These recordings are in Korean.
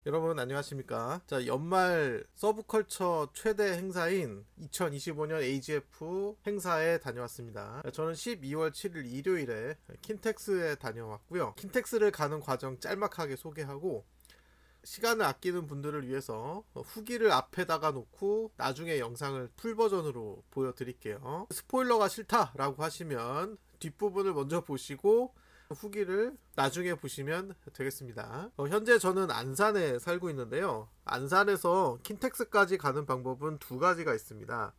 여러분 안녕하십니까. 자, 연말 서브컬처 최대 행사인 2025년 AGF 행사에 다녀왔습니다. 저는 12월 7일 일요일에 킨텍스에 다녀왔고요. 킨텍스를 가는 과정 짤막하게 소개하고, 시간을 아끼는 분들을 위해서 후기를 앞에다가 놓고 나중에 영상을 풀버전으로 보여드릴게요. 스포일러가 싫다라고 하시면 뒷부분을 먼저 보시고 후기를 나중에 보시면 되겠습니다. 현재 저는 안산에 살고 있는데요. 안산에서 킨텍스까지 가는 방법은 두 가지가 있습니다.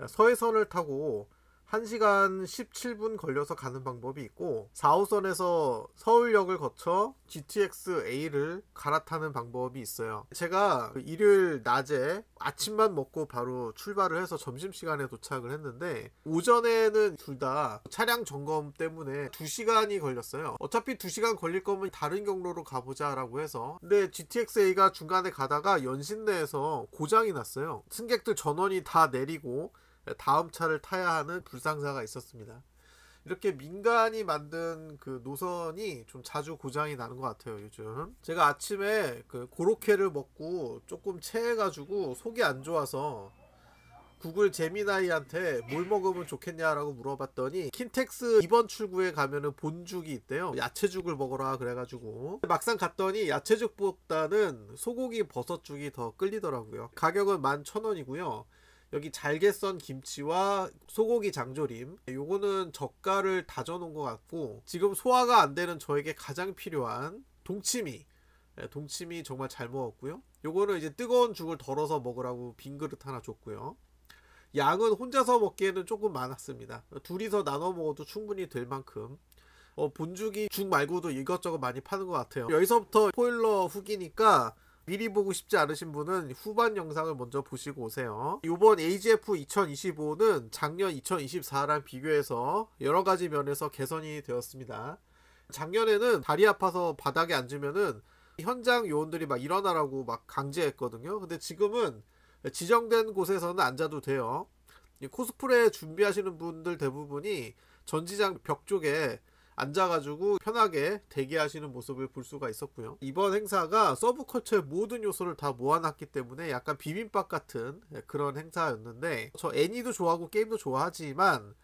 서해선을 타고 1시간 17분 걸려서 가는 방법이 있고, 4호선에서 서울역을 거쳐 GTX-A를 갈아타는 방법이 있어요. 제가 일요일 낮에 아침만 먹고 바로 출발을 해서 점심시간에 도착을 했는데, 오전에는 둘 다 차량 점검 때문에 2시간이 걸렸어요. 어차피 2시간 걸릴 거면 다른 경로로 가보자 라고 해서. 근데 GTX-A가 중간에 가다가 연신내에서 고장이 났어요. 승객들 전원이 다 내리고 다음 차를 타야 하는 불상사가 있었습니다. 이렇게 민간이 만든 그 노선이 좀 자주 고장이 나는 것 같아요, 요즘. 제가 아침에 그 고로케를 먹고 조금 체해가지고 속이 안 좋아서 구글 제미나이한테 뭘 먹으면 좋겠냐라고 물어봤더니, 킨텍스 이번 출구에 가면은 본죽이 있대요. 야채죽을 먹어라 그래가지고 막상 갔더니 야채죽보다는 소고기 버섯죽이 더 끌리더라고요. 가격은 11,000원이고요. 여기 잘게 썬 김치와 소고기 장조림, 요거는 젓갈을 다져 놓은 것 같고, 지금 소화가 안 되는 저에게 가장 필요한 동치미, 동치미 정말 잘 먹었고요. 요거는 이제 뜨거운 죽을 덜어서 먹으라고 빈 그릇 하나 줬고요. 양은 혼자서 먹기에는 조금 많았습니다. 둘이서 나눠 먹어도 충분히 될 만큼. 본죽이 죽 말고도 이것저것 많이 파는 것 같아요. 여기서부터 스포일러 후기니까 미리 보고 싶지 않으신 분은 후반 영상을 먼저 보시고 오세요. 이번 AGF 2025는 작년 2024랑 비교해서 여러가지 면에서 개선이 되었습니다. 작년에는 다리 아파서 바닥에 앉으면은 현장 요원들이 막 일어나라고 막 강제했거든요. 근데 지금은 지정된 곳에서는 앉아도 돼요. 코스프레 준비하시는 분들 대부분이 전지장 벽 쪽에 앉아가지고 편하게 대기하시는 모습을 볼 수가 있었고요. 이번 행사가 서브컬처의 모든 요소를 다 모아놨기 때문에 약간 비빔밥 같은 그런 행사였는데, 저 애니도 좋아하고 게임도 좋아하지만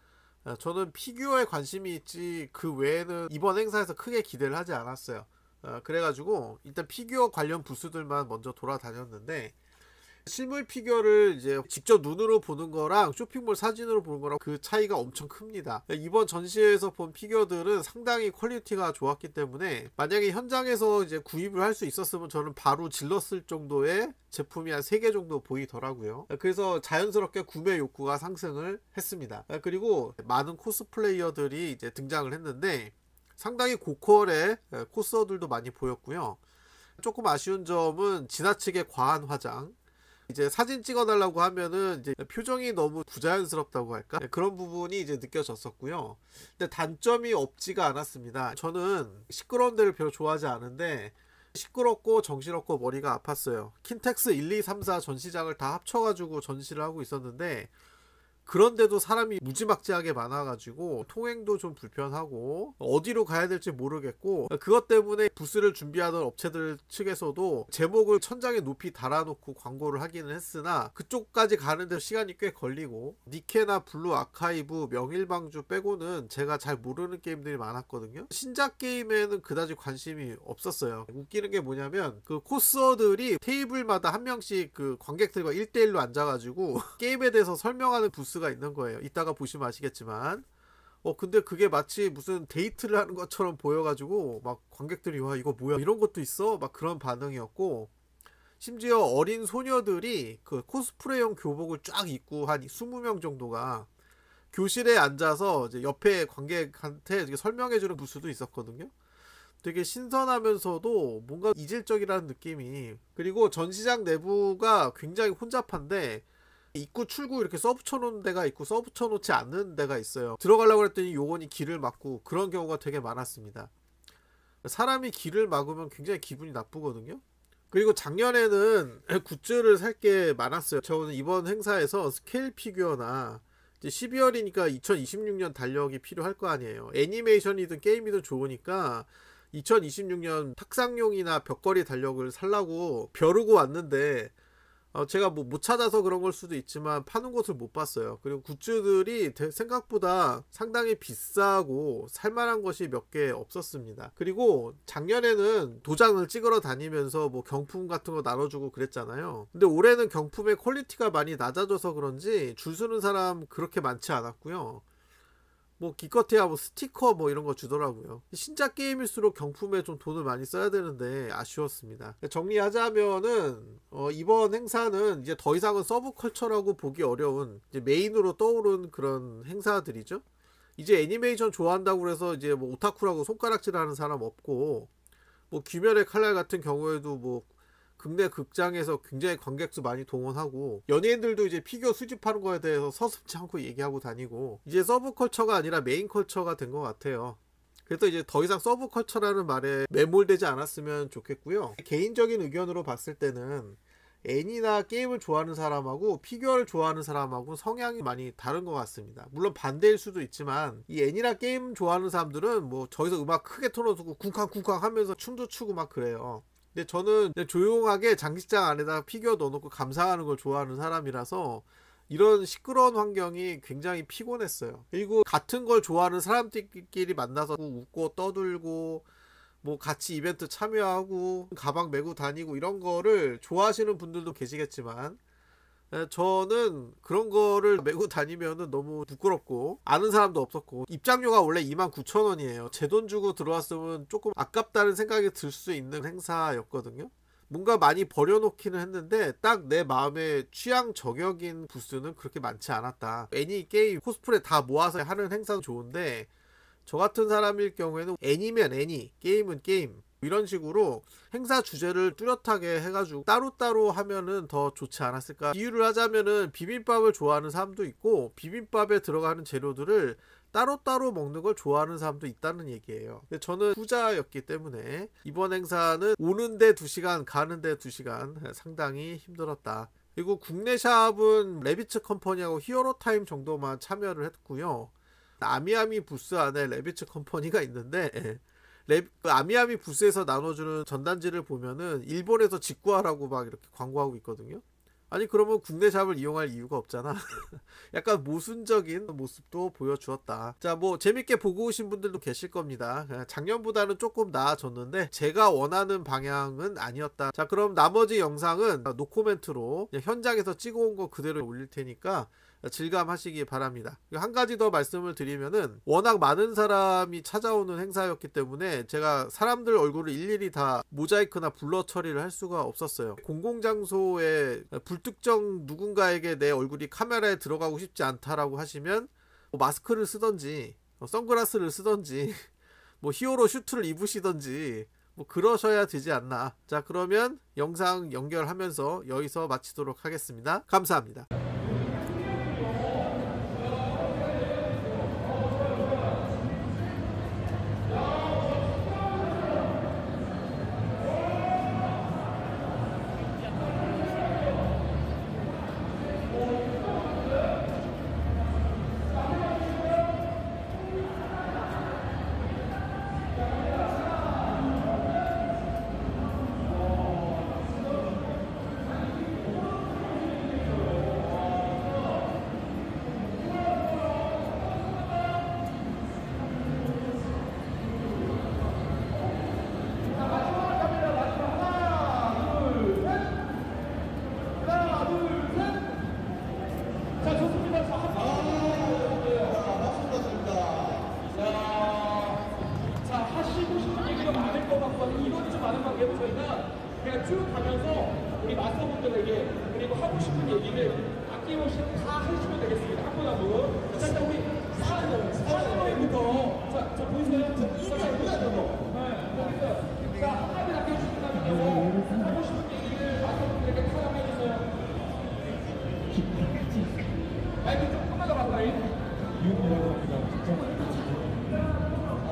저는 피규어에 관심이 있지 그 외에는 이번 행사에서 크게 기대를 하지 않았어요. 그래가지고 일단 피규어 관련 부스들만 먼저 돌아다녔는데, 실물 피규어를 이제 직접 눈으로 보는 거랑 쇼핑몰 사진으로 보는 거랑 그 차이가 엄청 큽니다. 이번 전시회에서 본 피규어들은 상당히 퀄리티가 좋았기 때문에 만약에 현장에서 이제 구입을 할 수 있었으면 저는 바로 질렀을 정도의 제품이 한 3개 정도 보이더라고요. 그래서 자연스럽게 구매 욕구가 상승을 했습니다. 그리고 많은 코스플레이어들이 이제 등장을 했는데, 상당히 고퀄의 코스어들도 많이 보였고요. 조금 아쉬운 점은 지나치게 과한 화장, 이제 사진 찍어달라고 하면은 이제 표정이 너무 부자연스럽다고 할까? 그런 부분이 이제 느껴졌었고요. 근데 단점이 없지가 않았습니다. 저는 시끄러운 데를 별로 좋아하지 않은데, 시끄럽고 정신없고 머리가 아팠어요. 킨텍스 1, 2, 3, 4 전시장을 다 합쳐가지고 전시를 하고 있었는데, 그런데도 사람이 무지막지하게 많아가지고 통행도 좀 불편하고 어디로 가야 될지 모르겠고, 그것 때문에 부스를 준비하던 업체들 측에서도 제목을 천장에 높이 달아놓고 광고를 하기는 했으나 그쪽까지 가는데 시간이 꽤 걸리고, 니케나 블루 아카이브, 명일방주 빼고는 제가 잘 모르는 게임들이 많았거든요. 신작 게임에는 그다지 관심이 없었어요. 웃기는 게 뭐냐면, 그 코스어들이 테이블마다 한 명씩 그 관객들과 1대1로 앉아가지고 게임에 대해서 설명하는 부스가 있는 거예요. 이따가 보시면 아시겠지만. 근데 그게 마치 무슨 데이트를 하는 것처럼 보여가지고 막 관객들이 와 이거 뭐야 이런 것도 있어 막 그런 반응이었고, 심지어 어린 소녀들이 그 코스프레용 교복을 쫙 입고 한 20명 정도가 교실에 앉아서 이제 옆에 관객한테 설명해주는 부스도 있었거든요. 되게 신선하면서도 뭔가 이질적이라는 느낌이. 그리고 전시장 내부가 굉장히 혼잡한데, 입구 출구 이렇게 써붙여놓은 데가 있고 써붙여놓지 않는 데가 있어요. 들어가려고 했더니 요원이 길을 막고, 그런 경우가 되게 많았습니다. 사람이 길을 막으면 굉장히 기분이 나쁘거든요. 그리고 작년에는 굿즈를 살 게 많았어요. 저는 이번 행사에서 스케일 피규어나, 이제 12월이니까 2026년 달력이 필요할 거 아니에요. 애니메이션이든 게임이든 좋으니까 2026년 탁상용이나 벽걸이 달력을 살라고 벼르고 왔는데 제가 뭐 못 찾아서 그런 걸 수도 있지만 파는 곳을 못 봤어요. 그리고 굿즈들이 생각보다 상당히 비싸고 살만한 것이 몇 개 없었습니다. 그리고 작년에는 도장을 찍으러 다니면서 뭐 경품 같은 거 나눠주고 그랬잖아요. 근데 올해는 경품의 퀄리티가 많이 낮아져서 그런지 줄 서는 사람 그렇게 많지 않았고요. 뭐 기껏해야 뭐 스티커 뭐 이런 거 주더라고요. 신작 게임일수록 경품에 좀 돈을 많이 써야 되는데 아쉬웠습니다. 정리하자면은 이번 행사는 이제 더 이상은 서브컬처라고 보기 어려운 이제 메인으로 떠오른 그런 행사들이죠. 이제 애니메이션 좋아한다고 해서 이제 뭐 오타쿠라고 손가락질하는 사람 없고, 뭐 귀멸의 칼날 같은 경우에도 뭐 국내 극장에서 굉장히 관객수 많이 동원하고, 연예인들도 이제 피규어 수집하는 거에 대해서 서슴지 않고 얘기하고 다니고, 이제 서브컬처가 아니라 메인컬처가 된 것 같아요. 그래서 이제 더 이상 서브컬처라는 말에 매몰되지 않았으면 좋겠고요. 개인적인 의견으로 봤을 때는 애니나 게임을 좋아하는 사람하고 피규어를 좋아하는 사람하고 성향이 많이 다른 것 같습니다. 물론 반대일 수도 있지만 이 애니나 게임 좋아하는 사람들은 뭐 저기서 음악 크게 틀어두고 쿵쾅쿵쾅 하면서 춤도 추고 막 그래요. 근데 저는 그냥 조용하게 장식장 안에다 피규어 넣어놓고 감상하는 걸 좋아하는 사람이라서 이런 시끄러운 환경이 굉장히 피곤했어요. 그리고 같은 걸 좋아하는 사람들끼리 만나서 웃고 떠들고 뭐 같이 이벤트 참여하고 가방 메고 다니고 이런 거를 좋아하시는 분들도 계시겠지만, 저는 그런 거를 메고 다니면은 너무 부끄럽고 아는 사람도 없었고, 입장료가 원래 29,000원이에요. 제 돈 주고 들어왔으면 조금 아깝다는 생각이 들 수 있는 행사였거든요. 뭔가 많이 버려놓기는 했는데 딱 내 마음에 취향 저격인 부스는 그렇게 많지 않았다. 애니, 게임, 코스프레 다 모아서 하는 행사는 좋은데 저 같은 사람일 경우에는 애니면 애니, 게임은 게임, 이런 식으로 행사 주제를 뚜렷하게 해가지고 따로따로 하면은 더 좋지 않았을까. 비유를 하자면은 비빔밥을 좋아하는 사람도 있고 비빔밥에 들어가는 재료들을 따로따로 먹는 걸 좋아하는 사람도 있다는 얘기예요. 근데 저는 후자였기 때문에 이번 행사는 오는데 2시간 가는데 2시간 상당히 힘들었다. 그리고 국내 샵은 레비츠 컴퍼니하고 히어로타임 정도만 참여를 했고요. 아미아미 부스 안에 레비츠 컴퍼니가 있는데 아미아미 부스에서 나눠주는 전단지를 보면은 일본에서 직구하라고 막 이렇게 광고하고 있거든요. 아니 그러면 국내 샵을 이용할 이유가 없잖아. 약간 모순적인 모습도 보여주었다. 자, 뭐 재밌게 보고 오신 분들도 계실 겁니다. 작년보다는 조금 나아졌는데 제가 원하는 방향은 아니었다. 자, 그럼 나머지 영상은 노코멘트로 현장에서 찍어온 거 그대로 올릴 테니까 질감하시기 바랍니다. 한 가지 더 말씀을 드리면은 워낙 많은 사람이 찾아오는 행사였기 때문에 제가 사람들 얼굴을 일일이 다 모자이크나 블러 처리를 할 수가 없었어요. 공공장소에 불특정 누군가에게 내 얼굴이 카메라에 들어가고 싶지 않다라고 하시면 마스크를 쓰던지 선글라스를 쓰던지 뭐 히어로 슈트를 입으시던지 뭐 그러셔야 되지 않나. 자, 그러면 영상 연결하면서 여기서 마치도록 하겠습니다. 감사합니다. 그냥 쭉 가면서 우리 마스터분들에게 그리고 하고 싶은 얘기를 아낌없이 다 해주시면 되겠습니다. 한 분 한 분. 자, 일단 우리 사랑부터 자, 보이세요? 자, 한마디 남겨주시면 남겨서 하고 싶은 얘기를 마스터분들에게 타협해주세요. 마이크 조금만 더 가까이.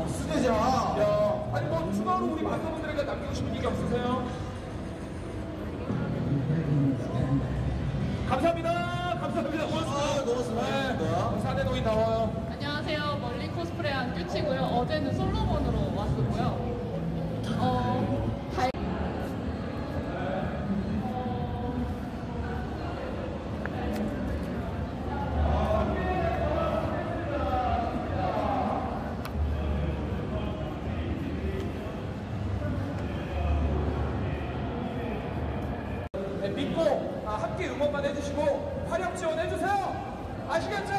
수제자. 야, 아니 뭐 추가로 우리 마스터분들에게 남겨주시면 얘기 없으세요? 감사합니다. 감사합니다. 고맙습니다. 고맙습니다. 사내 노인 나와요. 안녕하세요. 멀리 코스프레한 뀨치고요. 어제는 솔로몬으로 왔었고요. 믿고 함께 응원만 해주시고 활약 지원해주세요. 아시겠죠?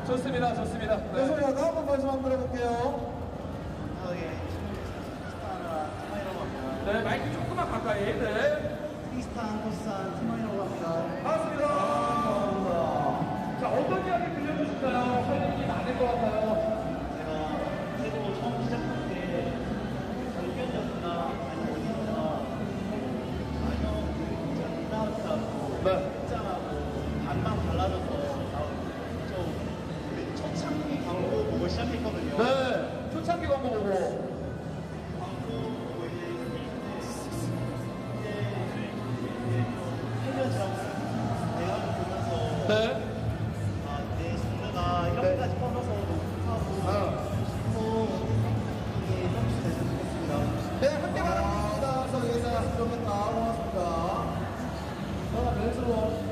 좋습니다. 좋습니다. 네. 그래서 제가 한번 말씀 한번 들어볼게요. 네, 마이크 조금만 가까이. 네. 크리스탄 코스산 팀원이라고 합니다. 반갑습니다. 자, 어떤 이야기 들려주실까요? 할 얘기 많을 것 같아요. 제가 최고 처음 시작할 때 경기였나 아니면 어디였나 아니요 그 인나우스하고 네. 입장하고 반만 달라져서 좀 초창기 광고 보고 시작했거든요. 네. 초창기 광고 보고. 광고 보고 이제 8년 지나고 대학을 보면서 네. 내 손자가 이렇게까지 뻗어서 녹음하고 싶고 이게 점수 됐으면 좋겠습니다. 네, 함께 바라보겠습니다. 그래서 여기서 좋겠다. 고맙습니다. 멘트로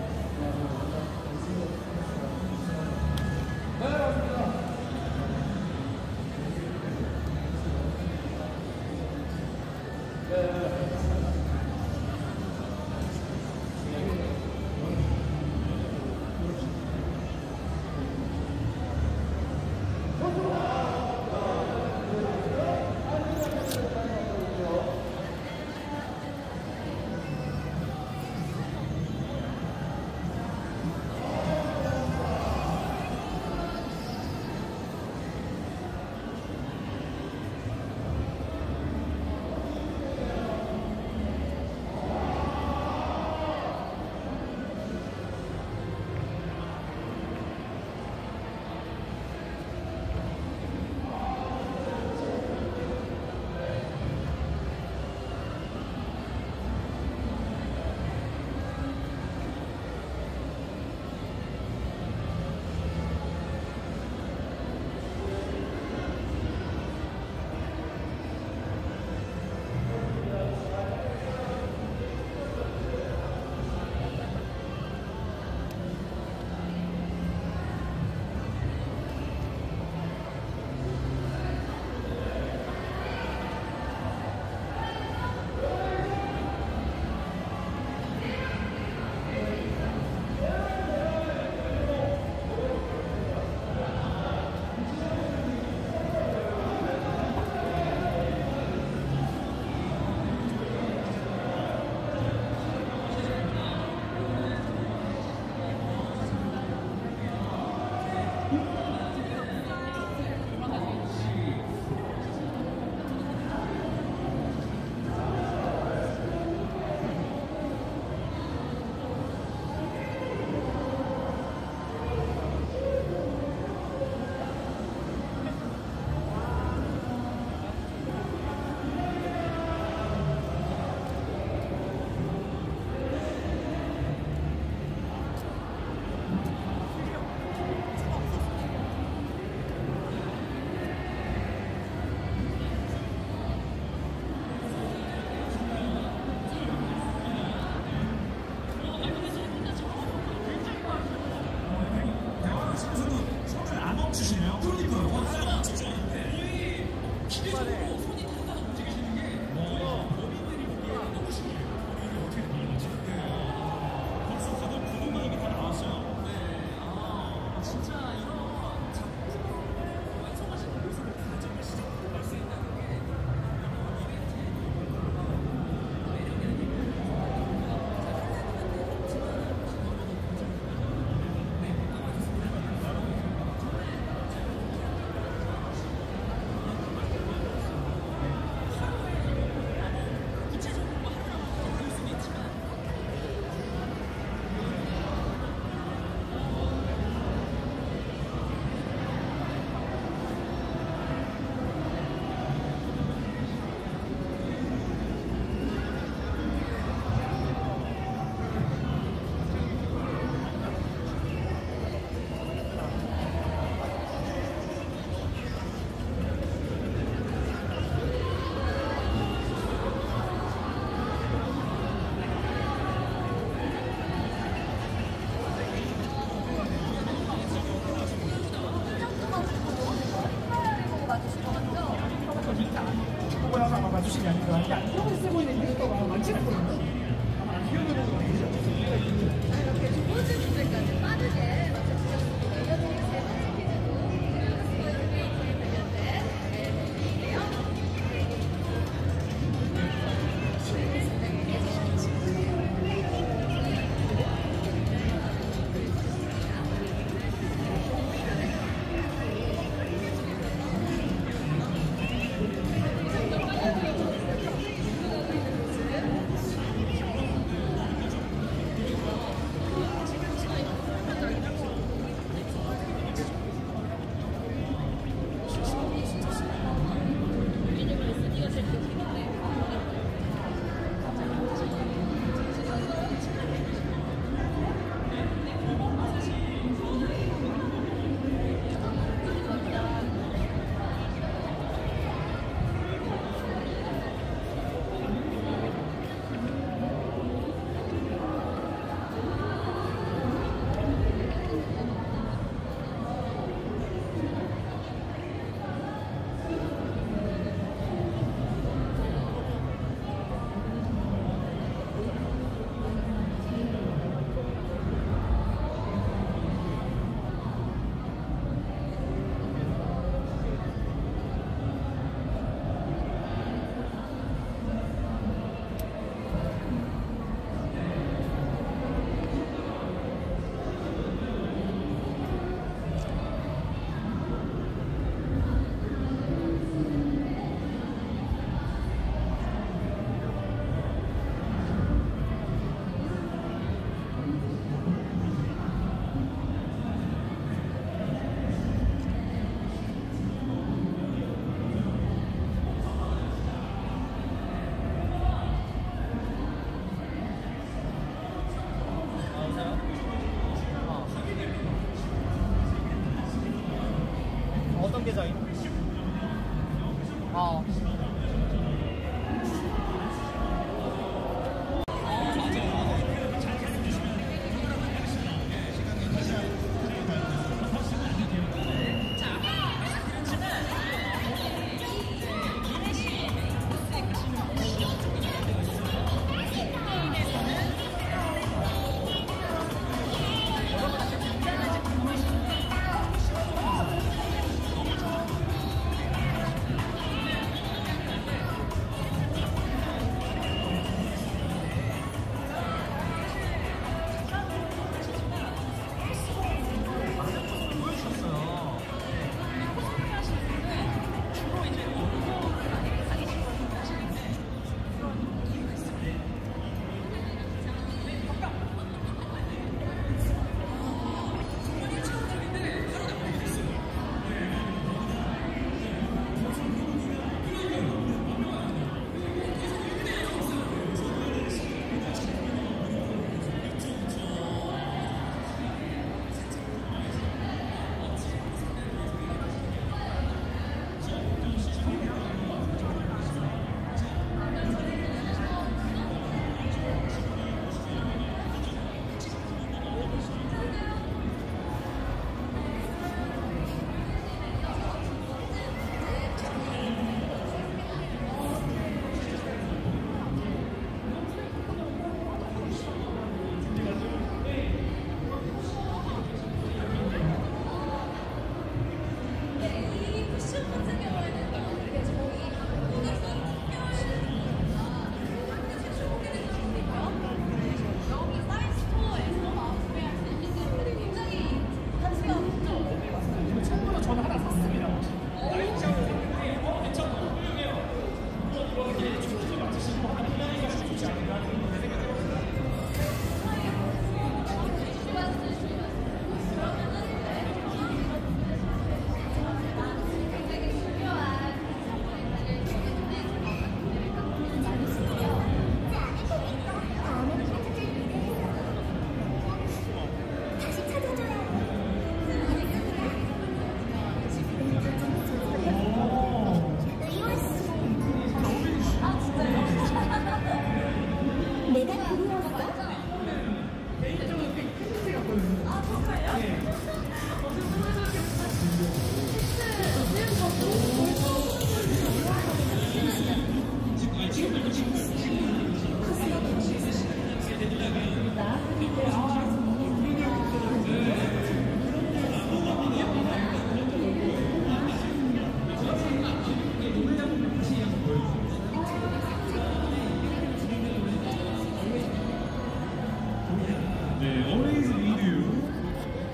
네, Always With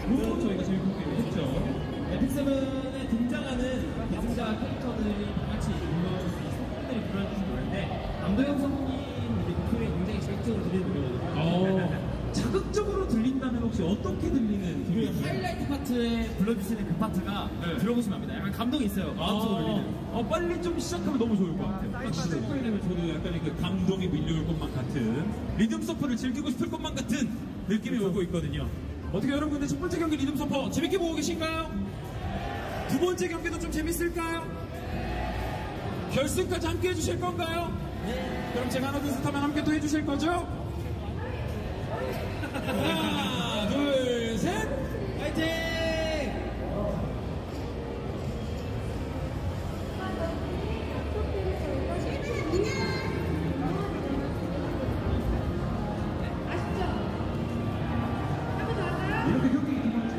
You로 저희가 재밌게 했죠. 에픽7에 등장하는 대승자 캐릭터들이 다 같이 물론 성분들이 불러주신 노래인데 남도영 성우님 목소리 굉장히 자극적으로 들리는 노래거든요. 자극적으로 들린다면 혹시 어떻게 들리는 그 하이라이트 파트에 불러주시는 그 파트가 들어보시면 압니다. 약간 감동이 있어요. 마음속으로 들리는. 빨리 좀 시작하면 너무 좋을 것 같아요. 시작하려면 저도 약간 그 감동이 밀려올 것만 같은 리듬 서퍼를 즐기고 싶을 것만 같은 느낌이 오고 있거든요. 어떻게 여러분들 첫 번째 경기 리듬 서퍼 재밌게 보고 계신가요? 두 번째 경기도 좀 재밌을까요? 결승까지 함께 해주실 건가요? 네. 그럼 제가 하나 둘 셋 하면 함께 또 해주실 거죠? 하나, 둘, 셋! 화이팅! 이렇게 경기 두 번째.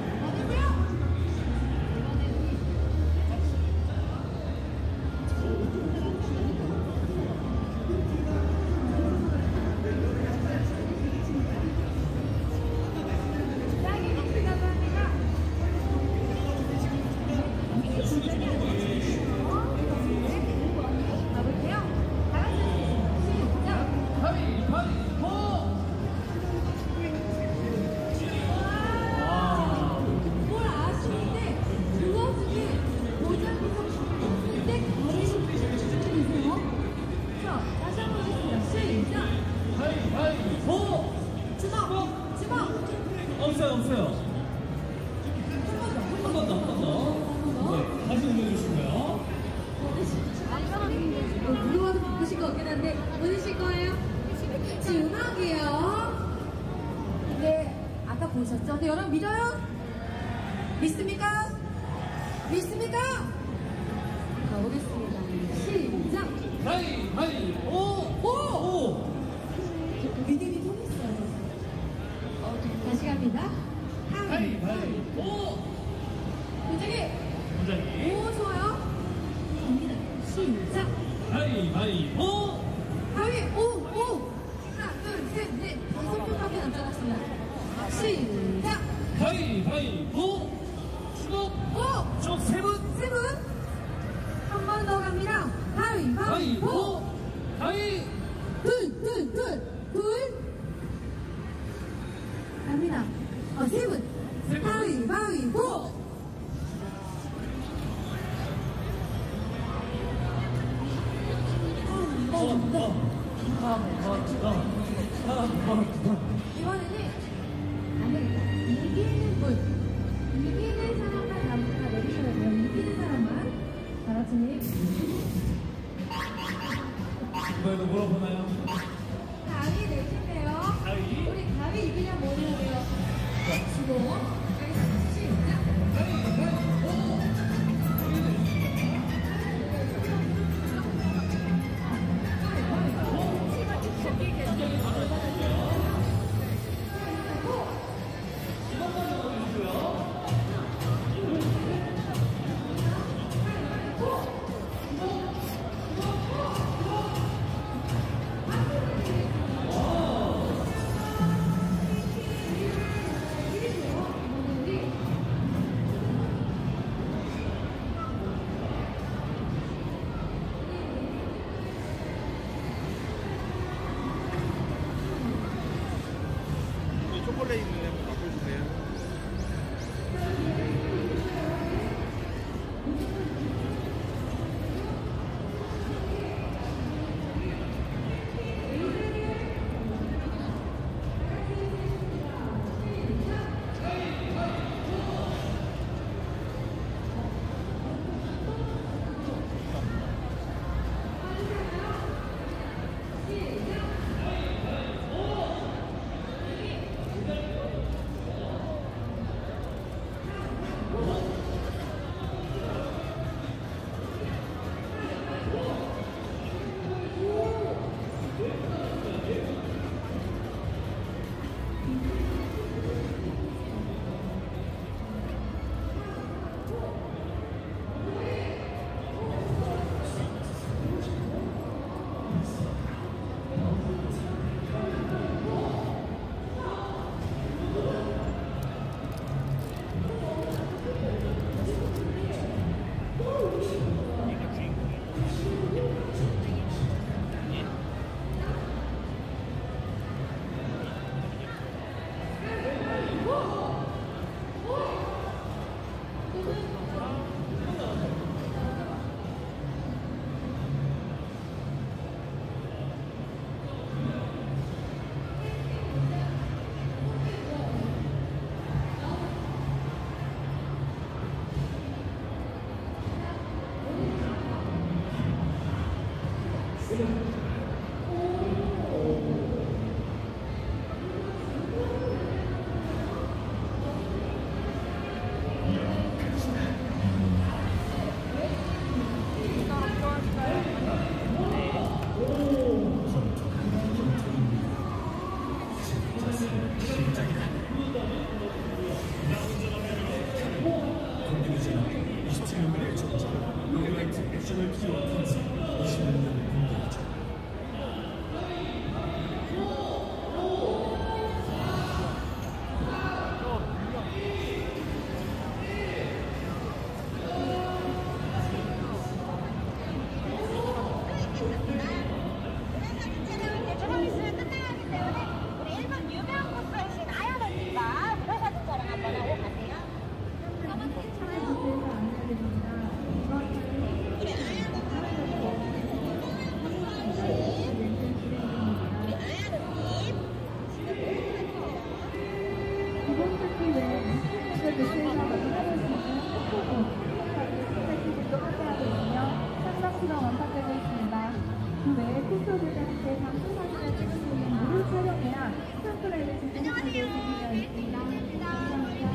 없어요. 한 번 더. 네, 다시 올려주시고요. 누구 와도 바쁘실 것 같긴 한데 보내실 거예요? 지금 음악이에요. 근데 아까 보셨죠? 근데 여러분 믿어요? 믿습니까? 믿습니까? 가보겠습니다. 시작! 오! 믿음이 통했어요. 다시 갑니다. 굉장히 오 좋아요. 갑니다. 시작. 가위바위보. 오. 하나, 둘, 셋, 넷, 5분밖에 남지 않았습니다. 시작. 가위바위보. 오. 총 세 분. 한 번 더 갑니다. 가위바위보. 둘. 갑니다. 세 분. 가위바위보. 이번에는 안 되겠다. 이기는 사람만 다 내리셔야 돼요. 이기는 사람만. 다 같이. 이번에도 물어보나요? 가위 내시네요. 우리 가위 이기려면 뭐 해야 돼요? 주고. 시작. 초콜릿 있는데 한번 바꿔주세요. 조금 있으면 끝나가기 때문에 우리 일본 유명 코스이신 아야노님과 문화사진촬영 한번 하고 가세요. 우리 아야노님. 기본 특기 외에 미스터리스 대회에서 만나볼 수 있는 스포츠 도 함께하고 있으며 상당수가 완판되고 있습니다. 그 외에 코스들과 함께 단품 사진을 찍을 수 있는 무료 촬영회와 스탬프라인을 진행하고 준비되어 있습니다. 감사합니다.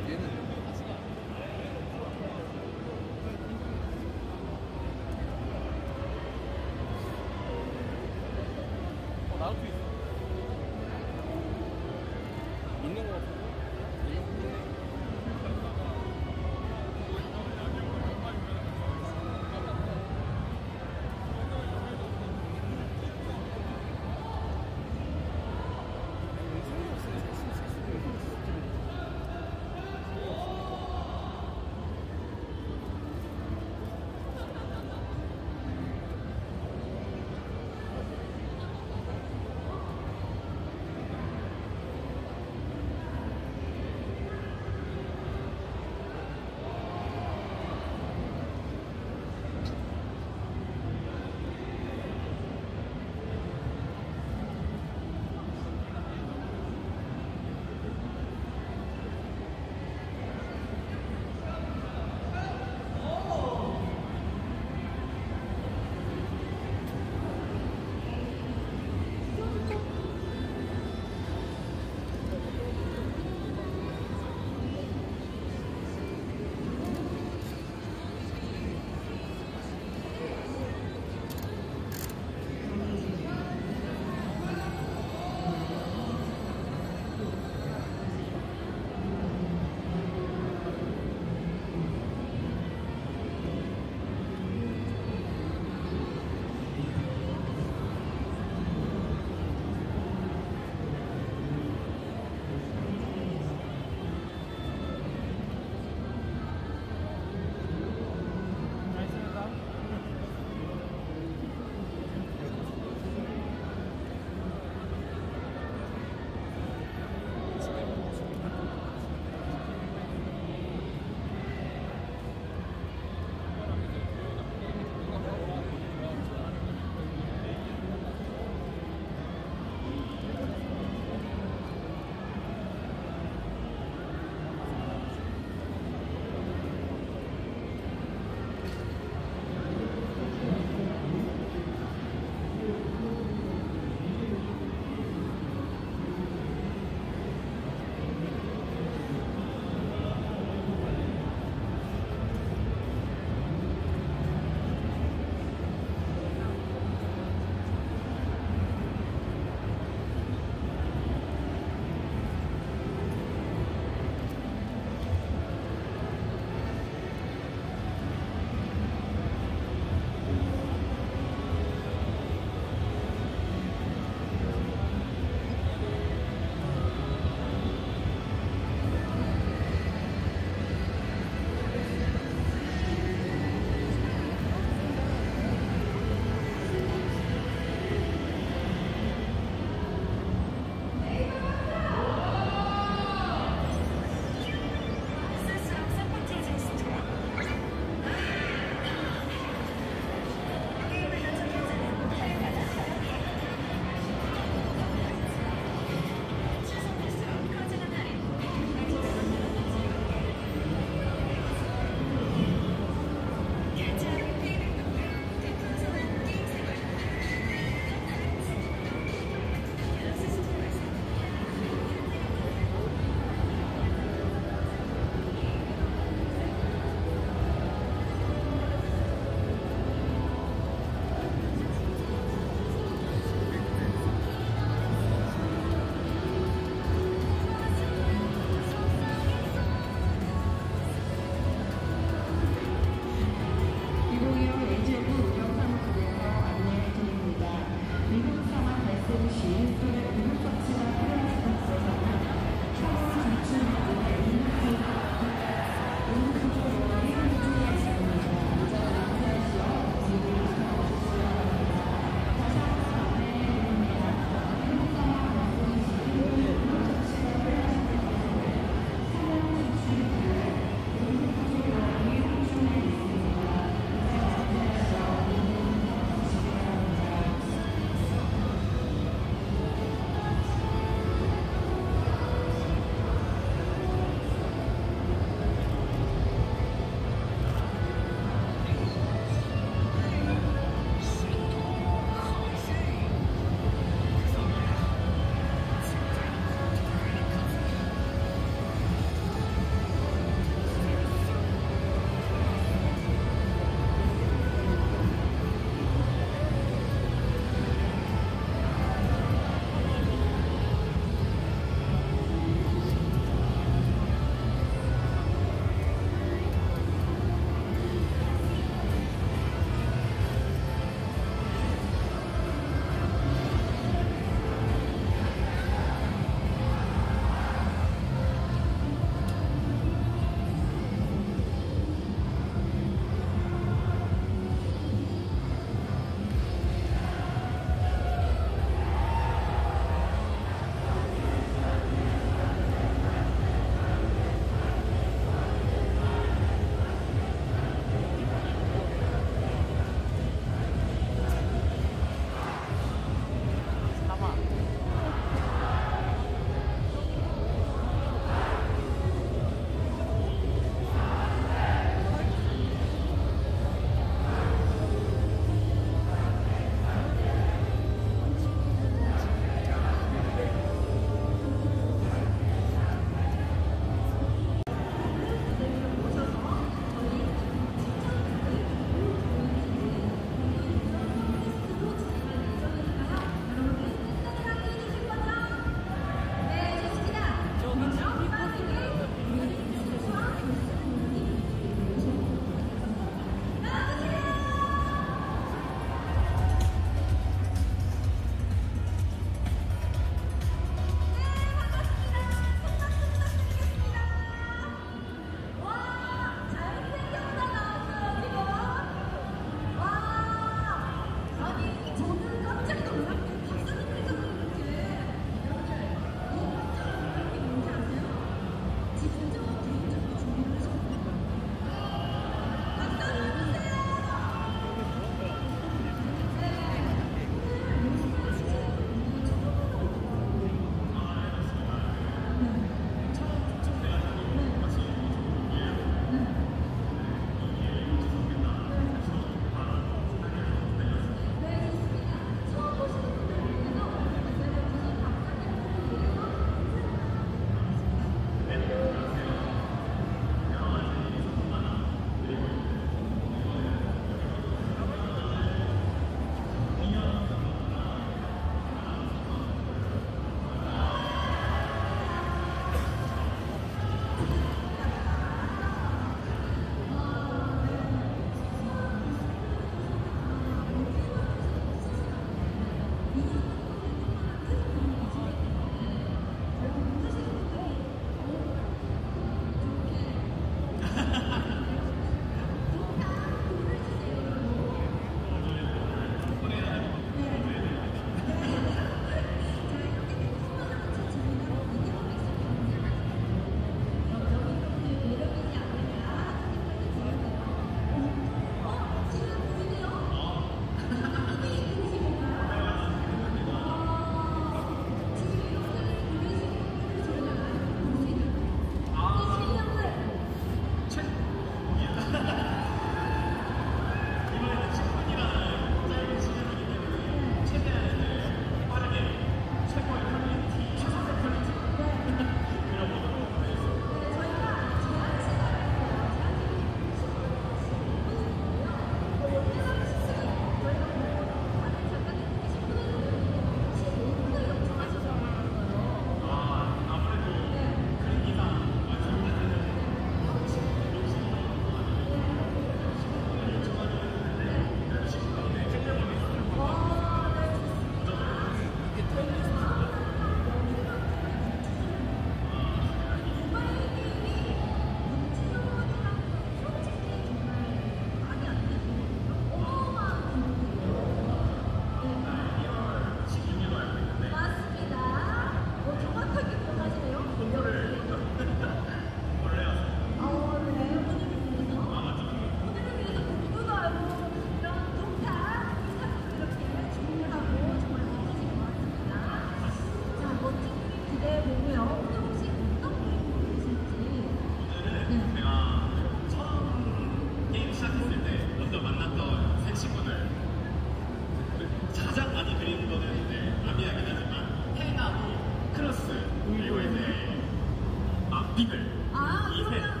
픽을. 아, 이 셋. 그러면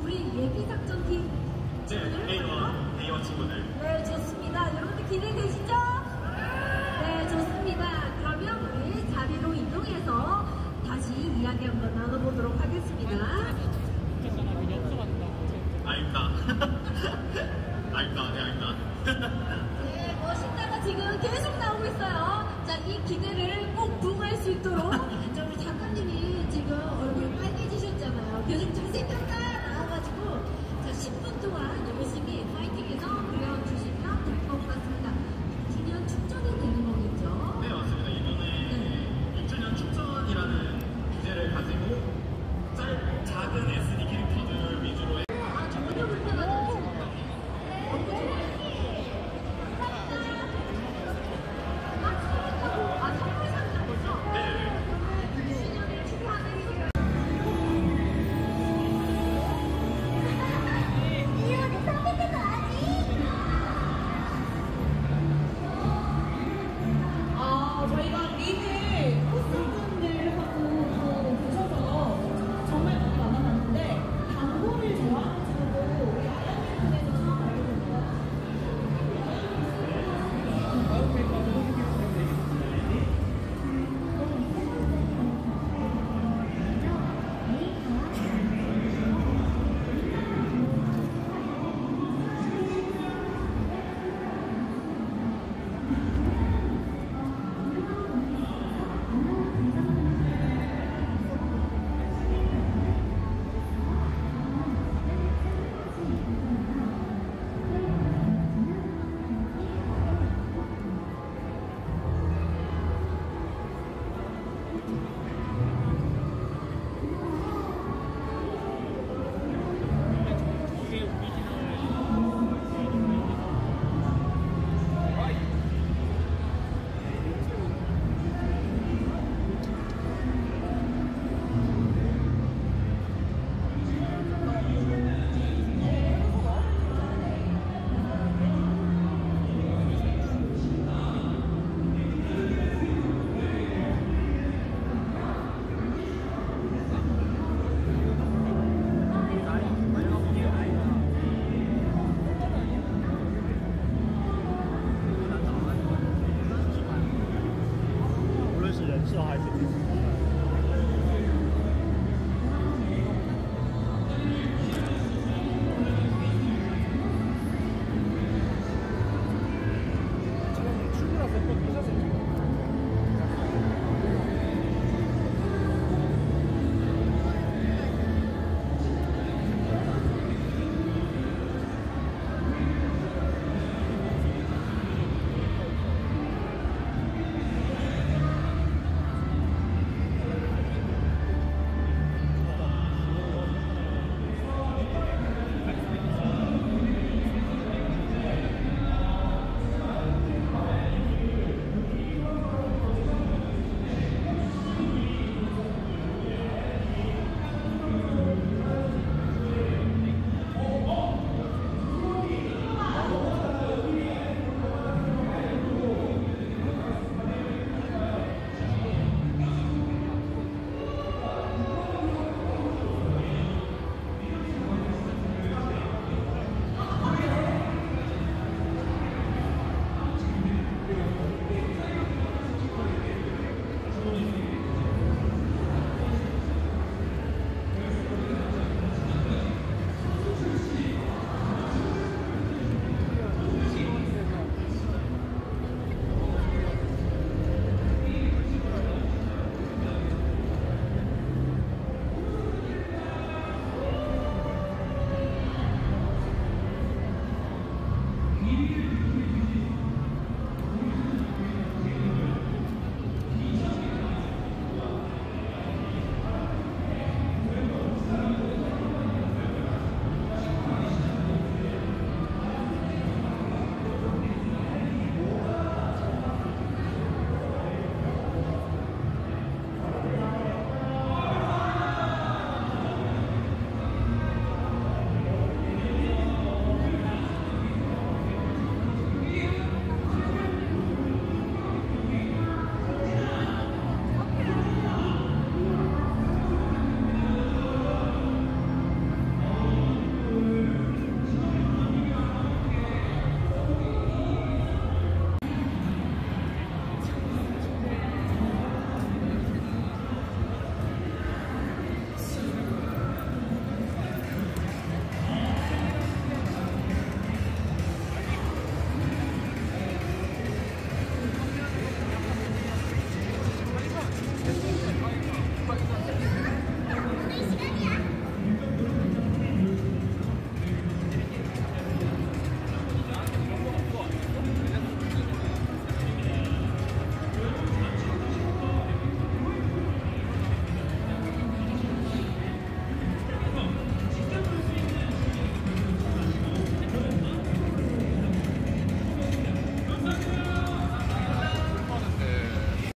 우리 예비 작전팀 친구들? 대의원 친구들. 네, 좋습니다. 여러분들 기대되시죠? 네, 좋습니다. 그러면 우리 자리로 이동해서 다시 이야기 한번 나눠보도록 하겠습니다. 아닙니다. 아닙니다. 네, 아닙니다. 네, 멋있다가 지금 계속 나오고 있어요. 자, 이 기대를 꼭 부응할 수 있도록 자, 우리 작가님이 지금